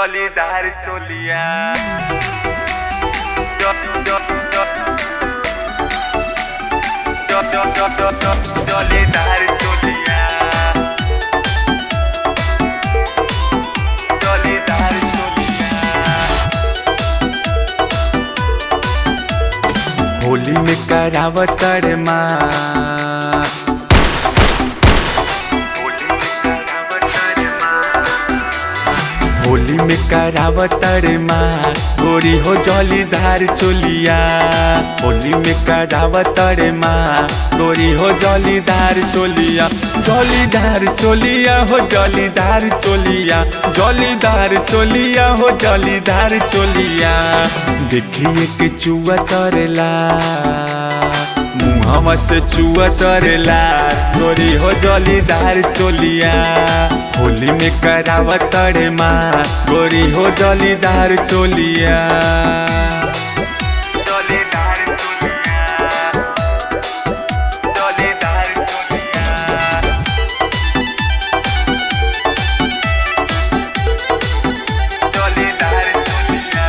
जलीदार चोलिया जलीदार चोलिया जलीदार चोलिया। होली में करावत रे माँ, होली में करावत रे माँ गोरी हो जलीदार चोलिया। होली में करावत रे माँ गोरी हो जलीदार चोलिया। जलीदार चोलिया हो जलीदार चोलिया, जलीदार चोलिया हो जलीदार चोलिया। देखिए के चुआ तरेला मुहवा से चुआ तरेला गोरी हो जलीदार चोलिया। होली में करावत रे माँ गोरी हो जलीदार चोलिया। जलीदार चोलिया जलीदार चोलिया जलीदार चोलिया।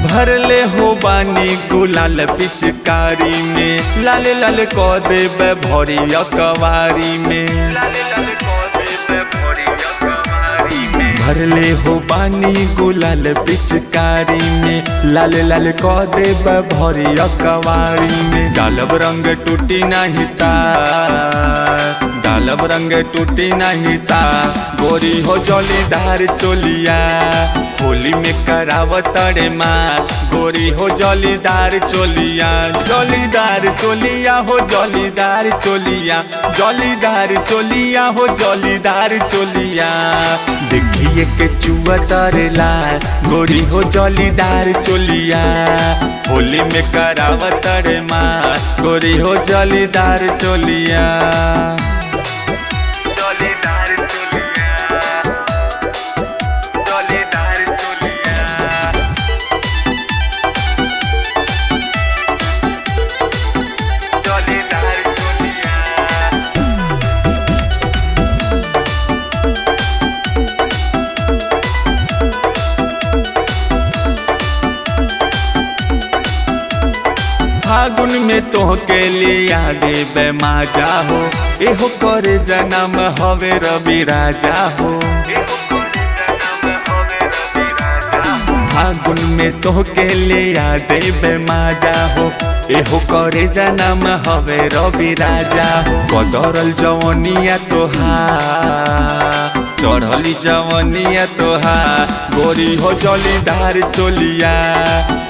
भरले हो बानी गुलाल पिचकारी में, लाल लाल को देबे भरी अकवारी में। भरले हो बानी गुलाल पिचकारी में, लाल लाल को देबे भरी अकवारी में। डालब रंग टूटी नहीं तार, डालब रंग टूटी नहीं तार गोरी हो जलीदार चोलिया। होली में करावत रे माँ गोरी हो जलीदार चोलिया। जलीदार चोलिया हो जलीदार चोलिया, जलीदार चोलिया हो जलीदार चोलिया। देखिए के चुआ तरेला गोरी हो जलीदार चोलिया। होली में करावत रे माँ गोरी हो जलीदार चोलिया। फागुन में तोहके लिया देबे माजा हो, एहो करे जन्म हवे रवि राजा हो। फागुन में तोहके लिया देबे माजा हो, एहो करे जन्म हवे रवि राजा हो। कदरल जवनिया तोहार, चढ़ली जवनिया तोहार गोरी हो जलीदार चोलिया।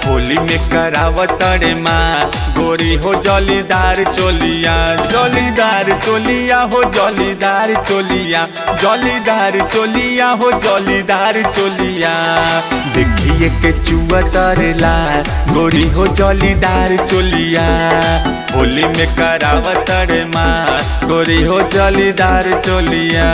होली में करावत रे माँ गोरी हो जलीदार चोलिया। जलीदार चोलिया हो जलीदार चोलिया, जलीदार चोलिया हो जलीदार चोलिया। देखिए के चुआ तरेला गोरी हो जलीदार चोलिया। होली में करावत रे माँ गोरी हो जलीदार चोलिया।